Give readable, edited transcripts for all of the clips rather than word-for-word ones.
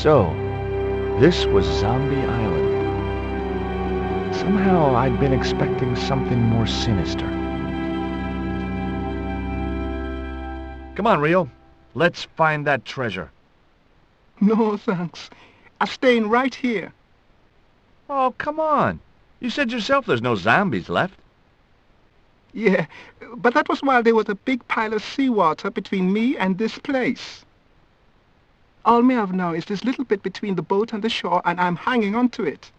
So, this was Zombie Island. Somehow I'd been expecting something more sinister. Come on, Rio. Let's find that treasure. No, thanks. I'm staying right here. Oh, come on. You said yourself there's no zombies left. Yeah, but that was while there was a big pile of seawater between me and this place. All me have now is this little bit between the boat and the shore, and I'm hanging on to it.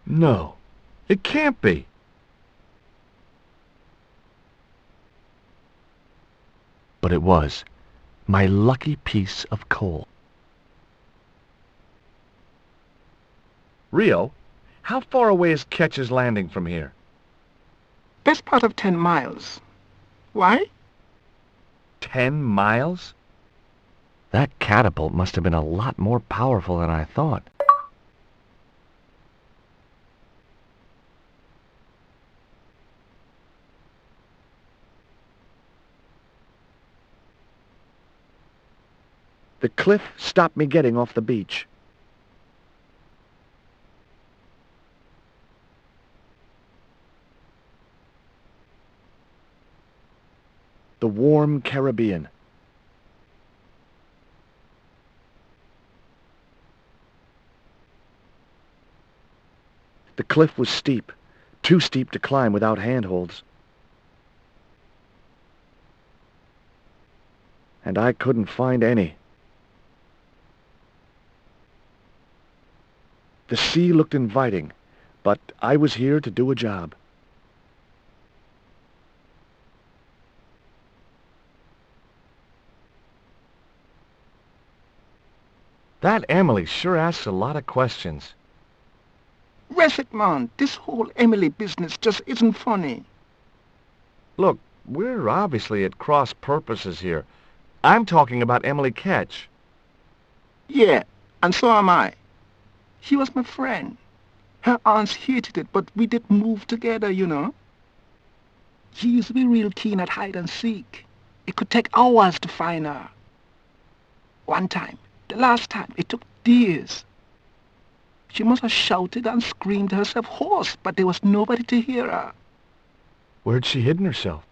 No, it can't be. But it was. My lucky piece of coal. Rio, how far away is Ketch's Landing from here? Best part of 10 miles. Why? 10 miles? That catapult must have been a lot more powerful than I thought. The cliff stopped me getting off the beach. The warm Caribbean. The cliff was steep, too steep to climb without handholds. And I couldn't find any. The sea looked inviting, but I was here to do a job. That Emily sure asks a lot of questions. Rest it, man. This whole Emily business just isn't funny. Look, we're obviously at cross purposes here. I'm talking about Emily Ketch. Yeah, and so am I. She was my friend. Her aunts hated it, but we did move together, you know. She used to be real keen at hide and seek. It could take hours to find her. One time, the last time, it took days. She must have shouted and screamed herself hoarse, but there was nobody to hear her. Where'd she hidden herself?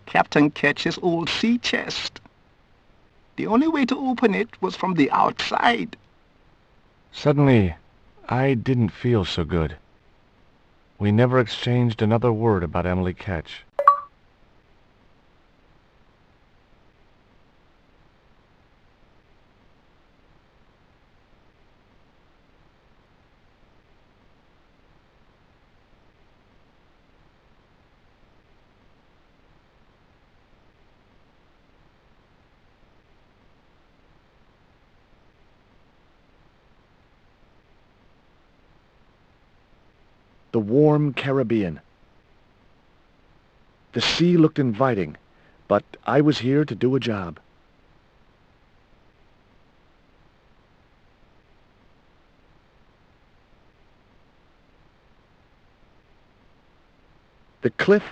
Captain Ketch's old sea chest. The only way to open it was from the outside. Suddenly, I didn't feel so good. We never exchanged another word about Emily Ketch. The warm Caribbean. The sea looked inviting, but I was here to do a job. The cliff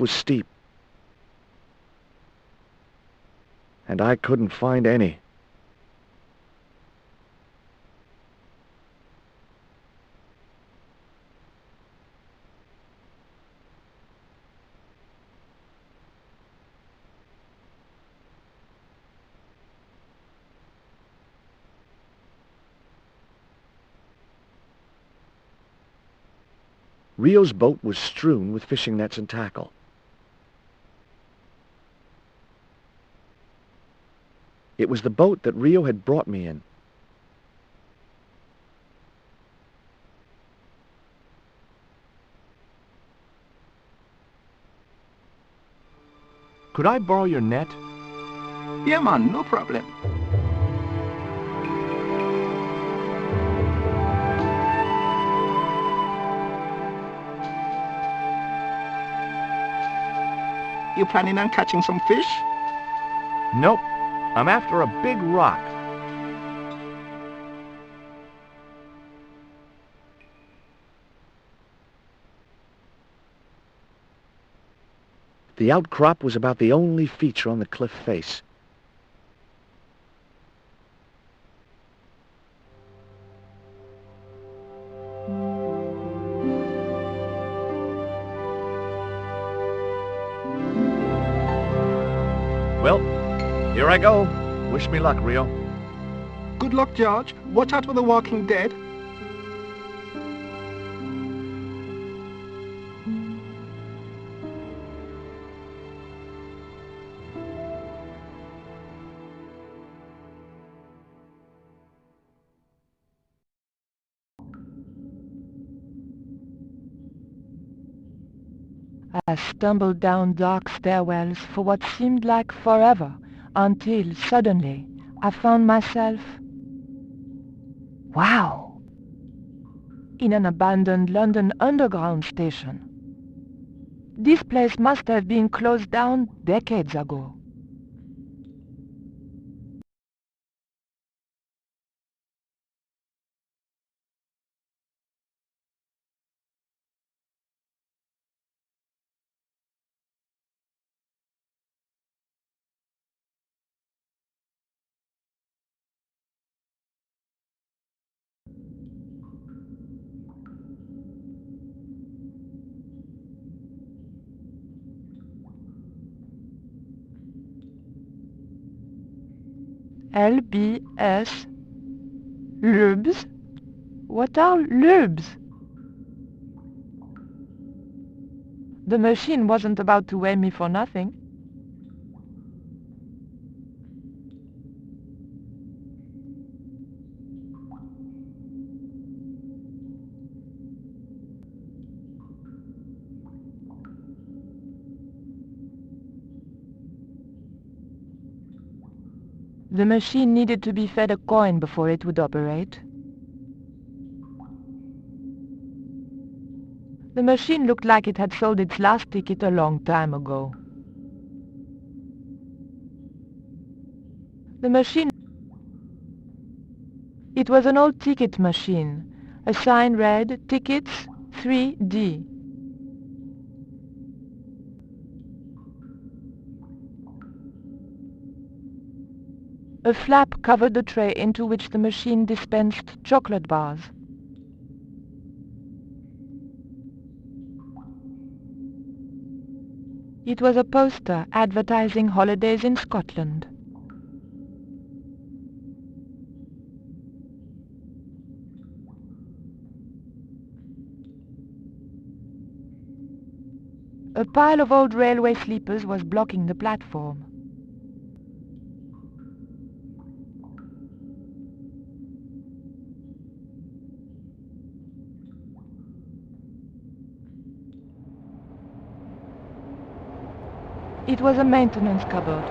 was steep, and I couldn't find any. Rio's boat was strewn with fishing nets and tackle. It was the boat that Rio had brought me in. Could I borrow your net? Yeah, man, no problem. You planning on catching some fish? Nope. I'm after a big rock. The outcrop was about the only feature on the cliff face. Well, here I go. Wish me luck, Rio. Good luck, George. Watch out for the walking dead. I stumbled down dark stairwells for what seemed like forever, until suddenly I found myself, wow, in an abandoned London Underground station. This place must have been closed down decades ago. LBS? Lubes? What are lubes? The machine wasn't about to weigh me for nothing. The machine needed to be fed a coin before it would operate. The machine looked like it had sold its last ticket a long time ago. The machine... It was an old ticket machine. A sign read, Tickets 3D. A flap covered the tray into which the machine dispensed chocolate bars. It was a poster advertising holidays in Scotland. A pile of old railway sleepers was blocking the platform. It was a maintenance cupboard.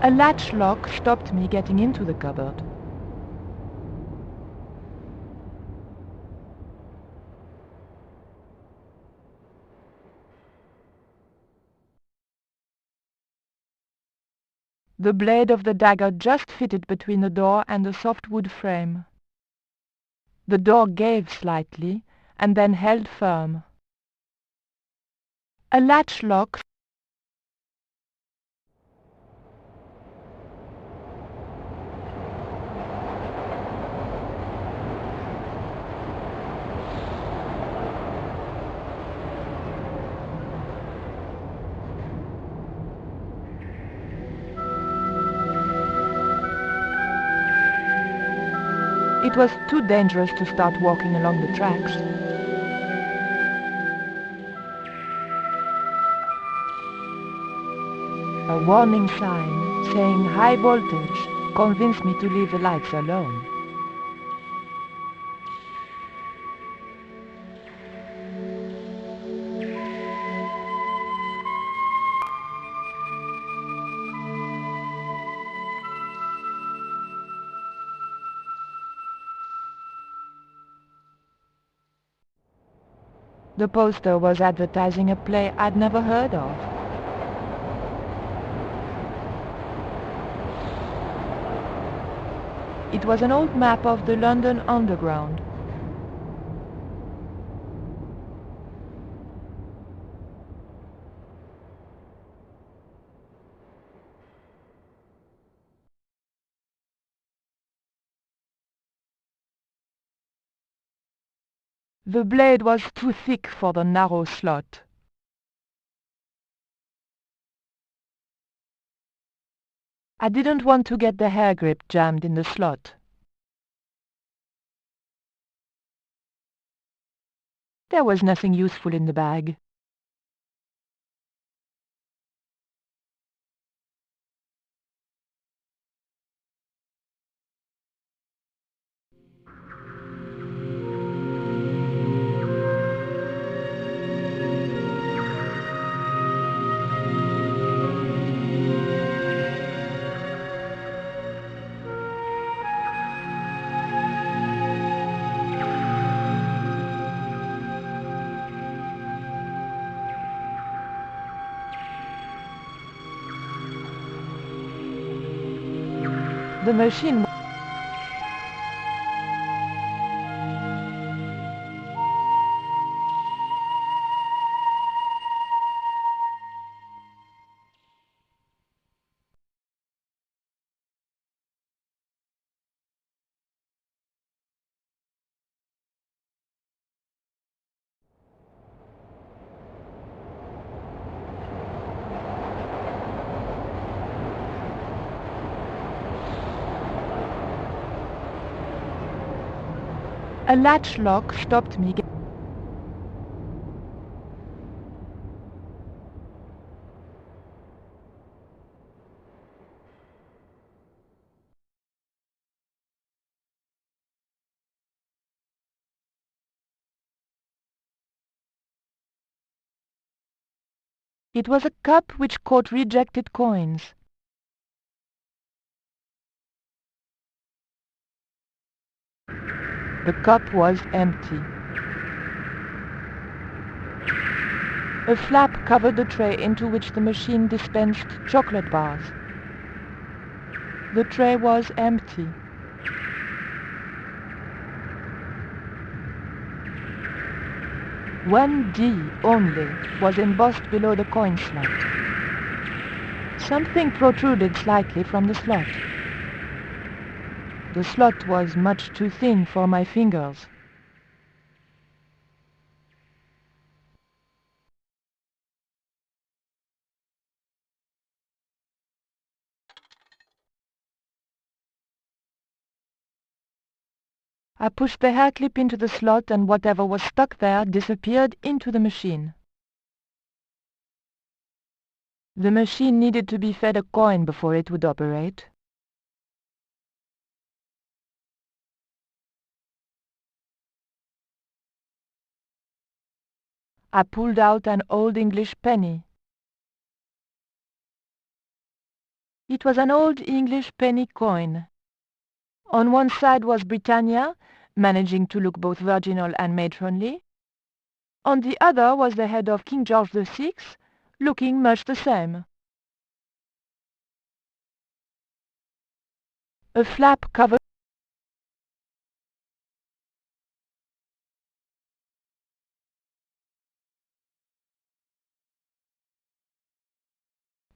A latch lock stopped me getting into the cupboard. The blade of the dagger just fitted between the door and the soft wood frame. The door gave slightly, and then held firm. A latch lock. It was too dangerous to start walking along the tracks. A warning sign saying high voltage convinced me to leave the lights alone. The poster was advertising a play I'd never heard of. It was an old map of the London Underground. The blade was too thick for the narrow slot. I didn't want to get the hair grip jammed in the slot. There was nothing useful in the bag. The machine A latch lock stopped me. It was a cup which caught rejected coins. The cup was empty. A flap covered the tray into which the machine dispensed chocolate bars. The tray was empty. One D only was embossed below the coin slot. Something protruded slightly from the slot. The slot was much too thin for my fingers. I pushed the hair clip into the slot and whatever was stuck there disappeared into the machine. The machine needed to be fed a coin before it would operate. I pulled out an old English penny. It was an old English penny coin. On one side was Britannia, managing to look both virginal and matronly. On the other was the head of King George VI, looking much the same. A flap covered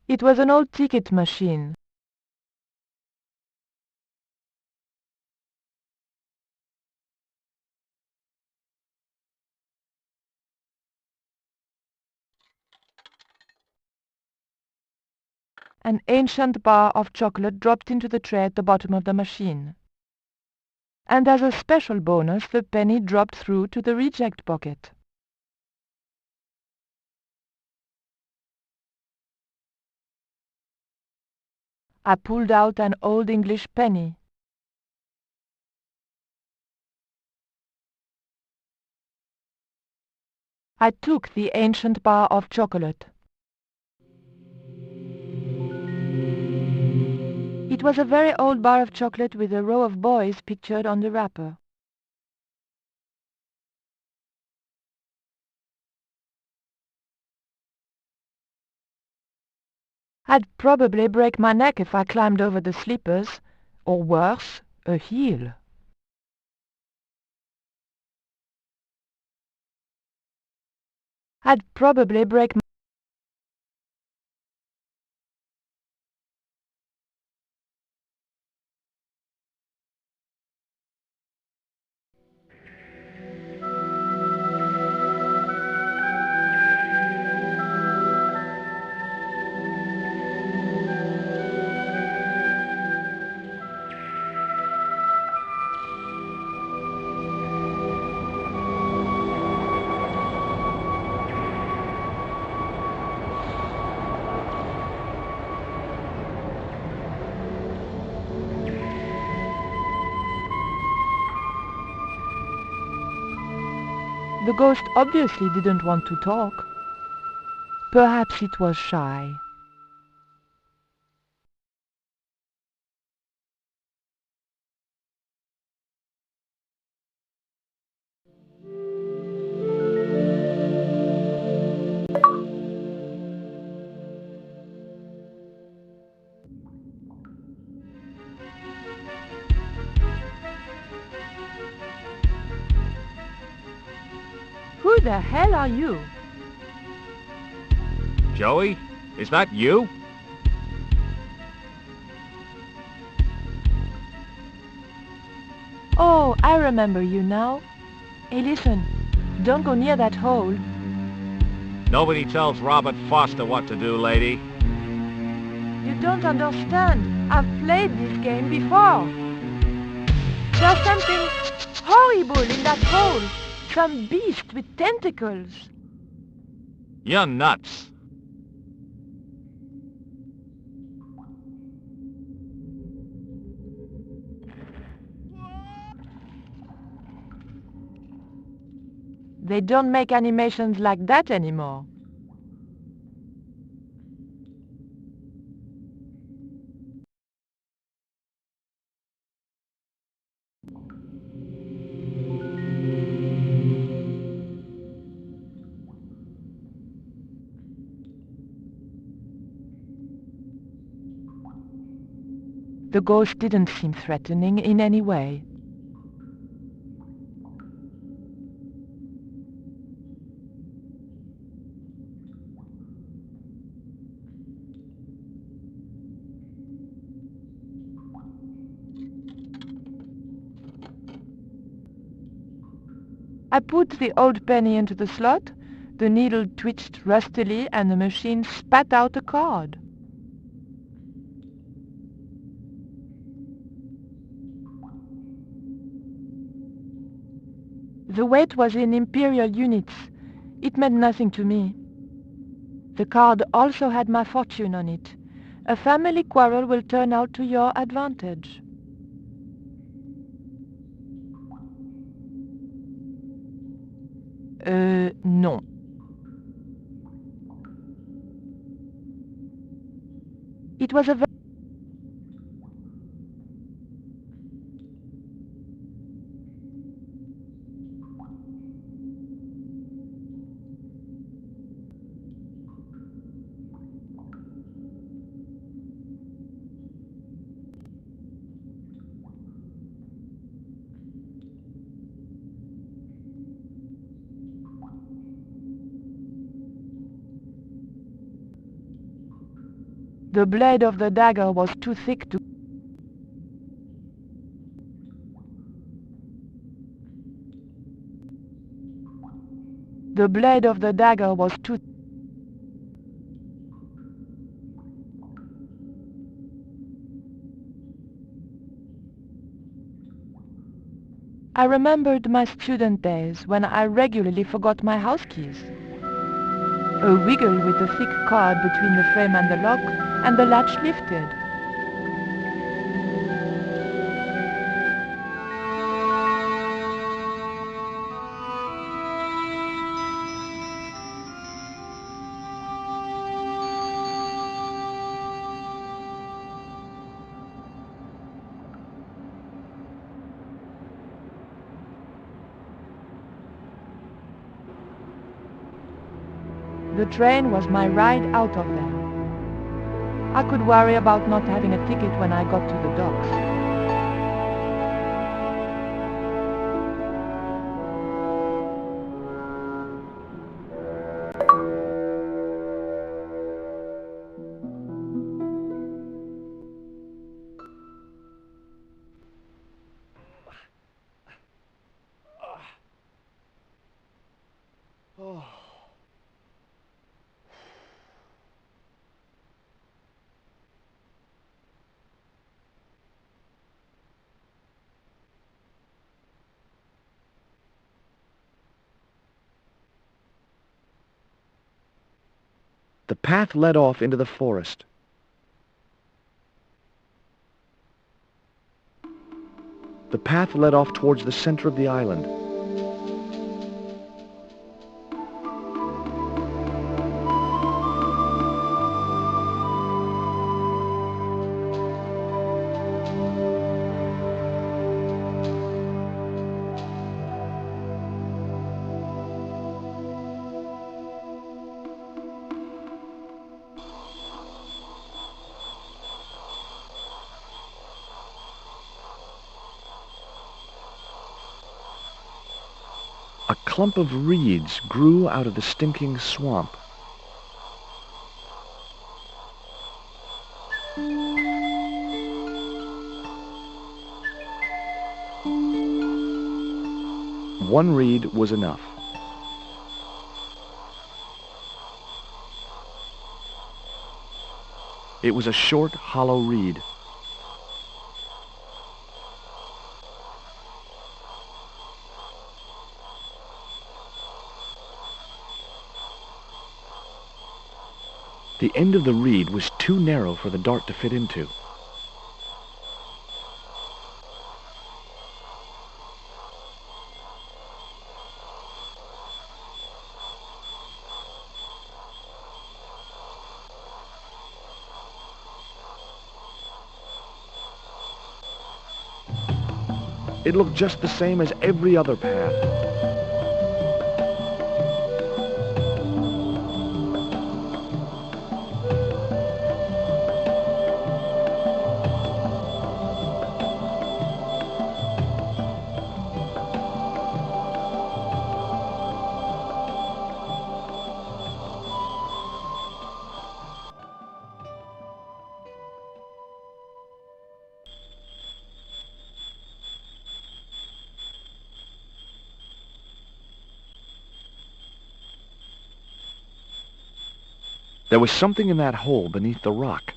It was an old ticket machine. An ancient bar of chocolate dropped into the tray at the bottom of the machine. And as a special bonus, the penny dropped through to the reject pocket. I pulled out an old English penny. I took the ancient bar of chocolate. It was a very old bar of chocolate with a row of boys pictured on the wrapper. I'd probably break my neck if I climbed over the slippers, or worse, a heel. I'd probably break my The ghost obviously didn't want to talk. Perhaps it was shy. Who the hell are you? Joey, is that you? Oh, I remember you now. Hey, listen, don't go near that hole. Nobody tells Robert Foster what to do, lady. You don't understand. I've played this game before. There's something horrible in that hole. Some beast with tentacles. You're nuts. They don't make animations like that anymore. The ghost didn't seem threatening in any way. I put the old penny into the slot, the needle twitched rustily, and the machine spat out a card. The weight was in imperial units. It meant nothing to me. The card also had my fortune on it. A family quarrel will turn out to your advantage. Non. It was a The blade of the dagger was too thick to... The blade of the dagger was too... I remembered my student days when I regularly forgot my house keys. A wiggle with the thick cord between the frame and the lock, and the latch lifted. The train was my ride out of there. I could worry about not having a ticket when I got to the docks. The path led off into the forest. The path led off towards the center of the island. clump of reeds grew out of the stinking swamp. One reed was enough. It was a short, hollow reed. The end of the reed was too narrow for the dart to fit into. It looked just the same as every other path. There was something in that hole beneath the rock.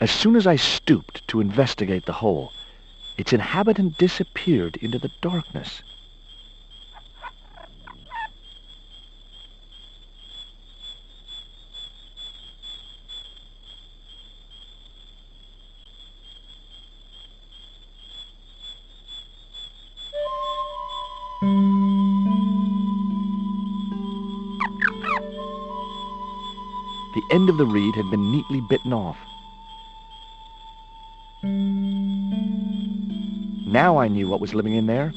As soon as I stooped to investigate the hole, its inhabitant disappeared into the darkness. The end of the reed had been neatly bitten off. Now I knew what was living in there.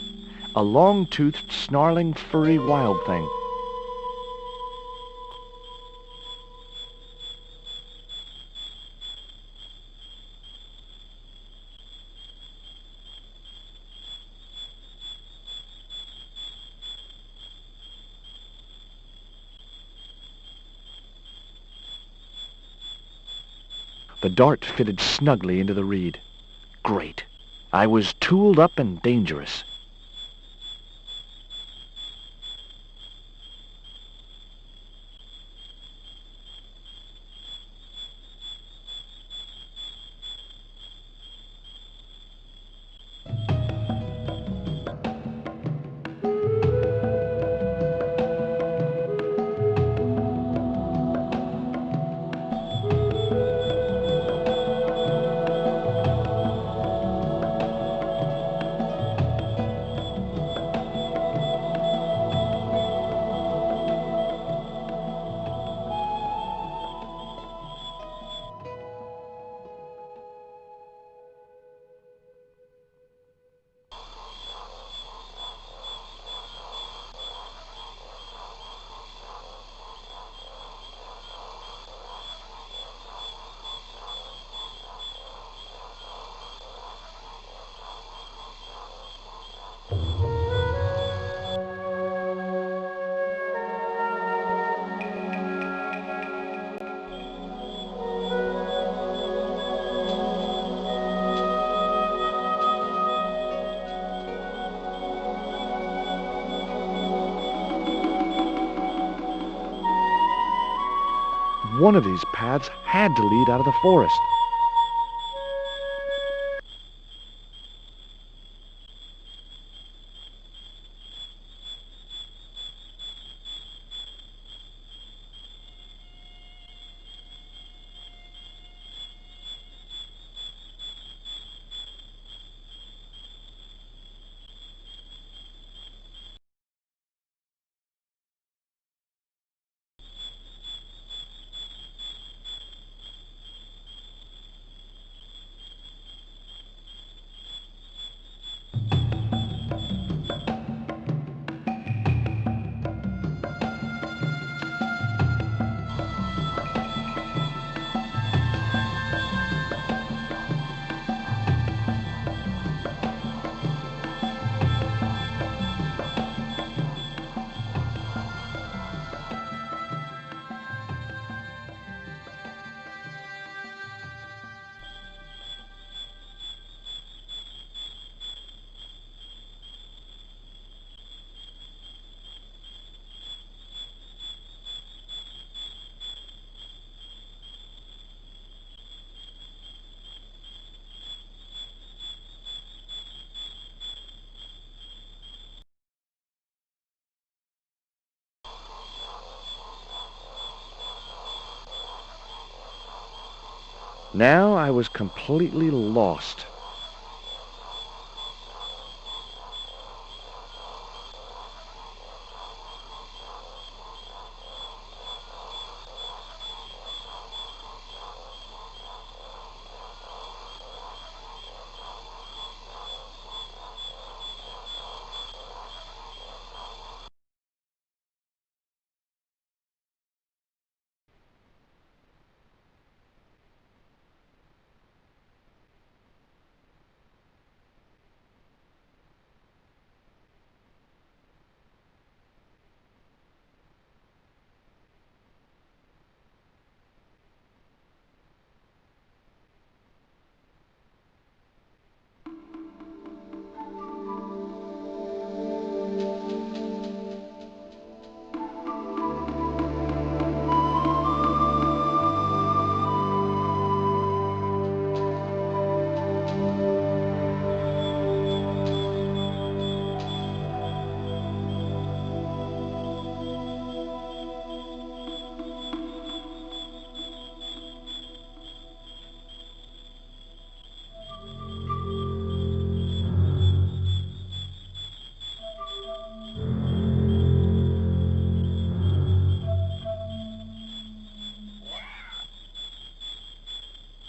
A long-toothed, snarling, furry wild thing. The dart fitted snugly into the reed. Great. I was tooled up and dangerous. One of these paths had to lead out of the forest. Now I was completely lost.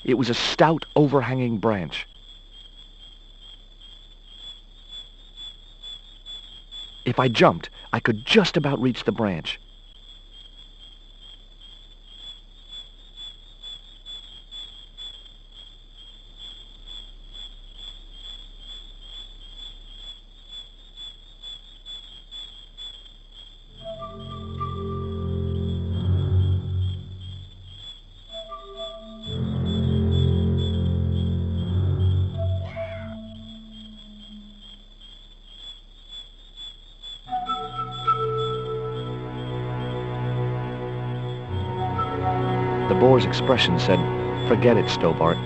It was a stout, overhanging branch. If I jumped, I could just about reach the branch. The boar's expression said, "Forget it, Stobbart."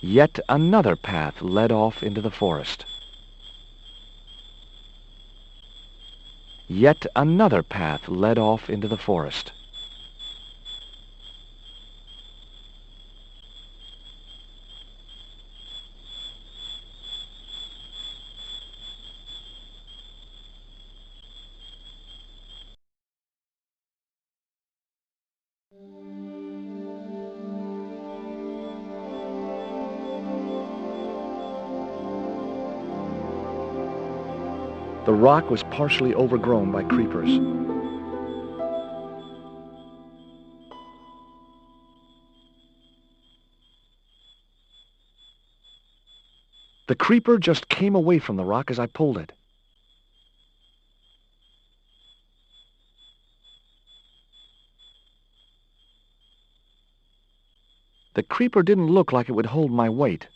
Yet another path led off into the forest. Yet another path led off into the forest. The rock was partially overgrown by creepers. The creeper just came away from the rock as I pulled it. The creeper didn't look like it would hold my weight.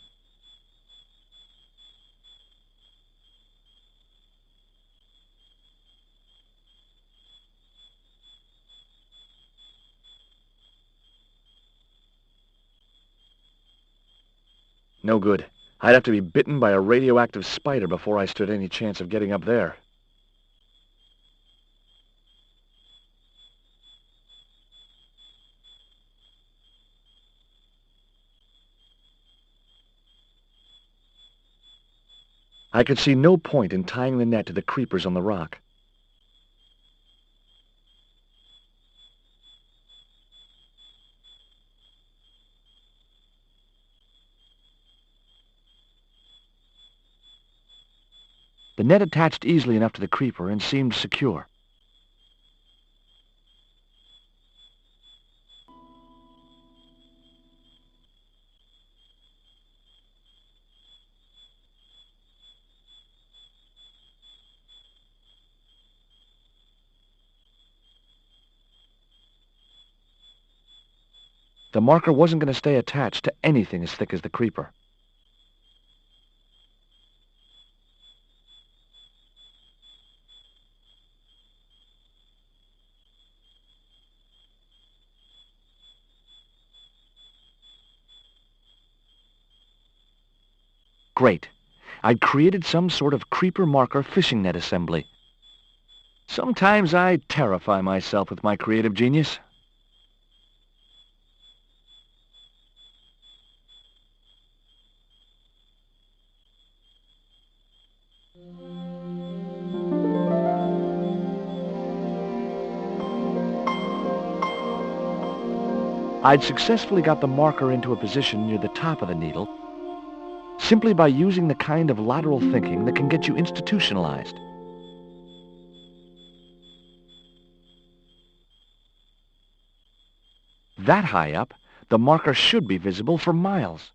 No good. I'd have to be bitten by a radioactive spider before I stood any chance of getting up there. I could see no point in tying the net to the creepers on the rock. The net attached easily enough to the creeper and seemed secure. The marker wasn't going to stay attached to anything as thick as the creeper. Great. I'd created some sort of creeper marker fishing net assembly. Sometimes I terrify myself with my creative genius. I'd successfully got the marker into a position near the top of the needle simply by using the kind of lateral thinking that can get you institutionalized. That high up, the marker should be visible for miles.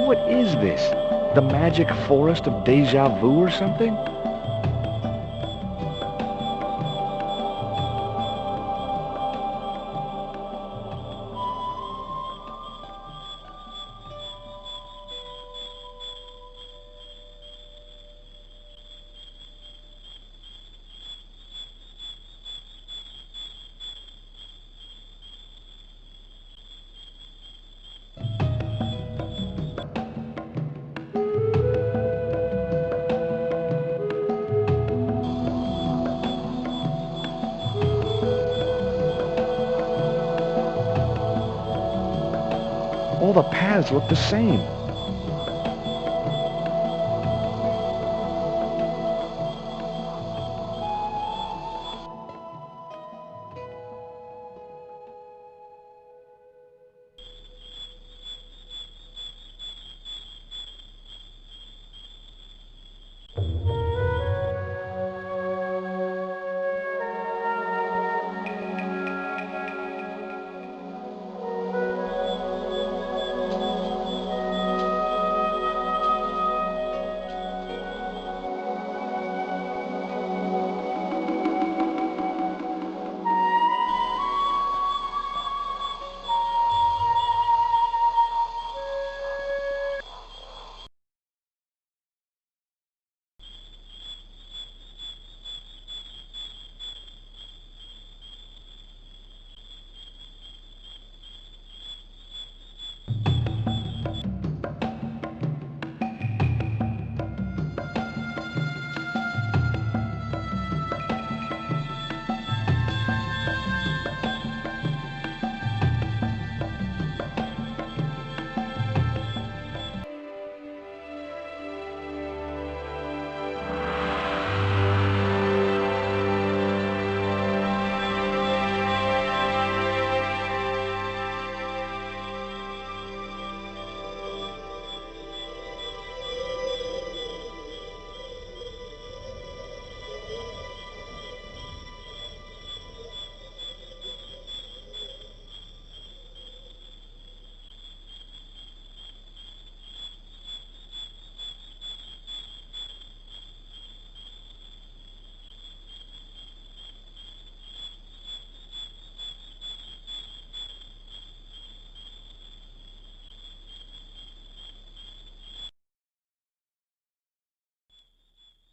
What is this? The magic forest of deja vu or something? All the paths look the same.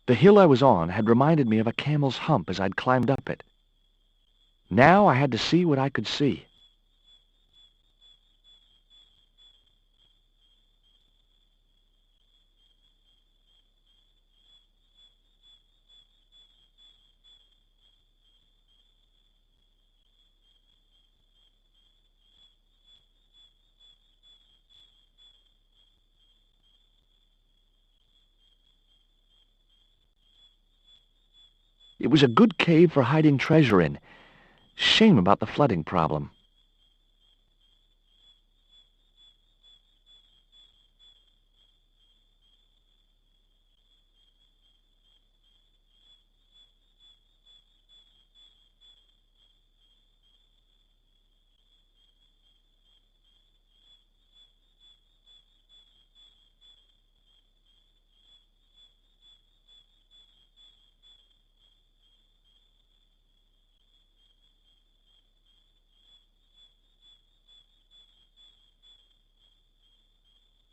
The hill I was on had reminded me of a camel's hump as I'd climbed up it. Now I had to see what I could see. It was a good cave for hiding treasure in. Shame about the flooding problem.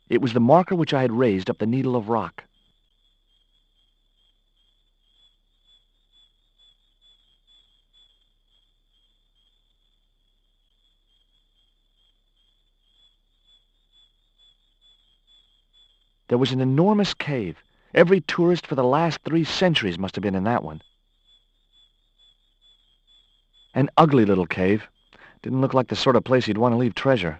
It was the marker which I had raised up the needle of rock. There was an enormous cave. Every tourist for the last 3 centuries must have been in that one. An ugly little cave. Didn't look like the sort of place you'd want to leave treasure.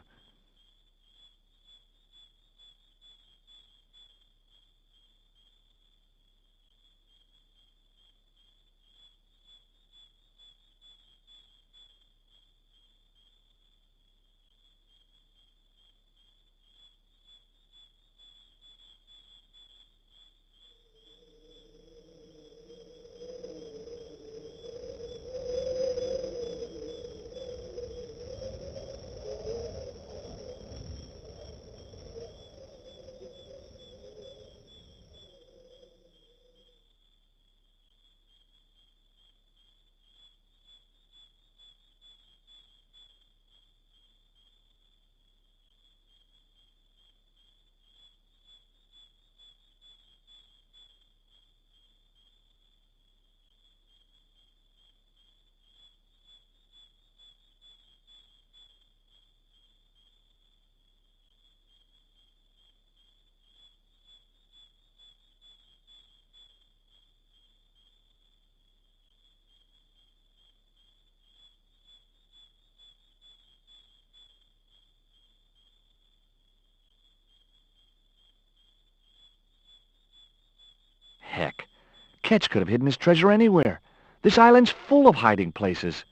Ketch could have hidden his treasure anywhere. This island's full of hiding places.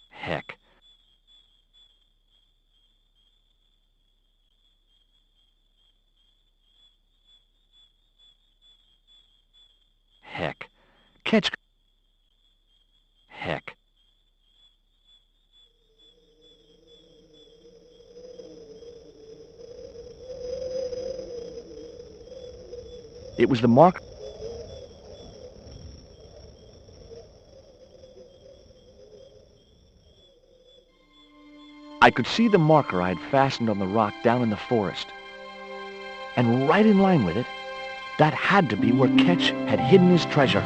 Heck. Heck. Ketch. Heck. It was the mark. I could see the marker I had fastened on the rock down in the forest. And right in line with it, that had to be where Ketch had hidden his treasure.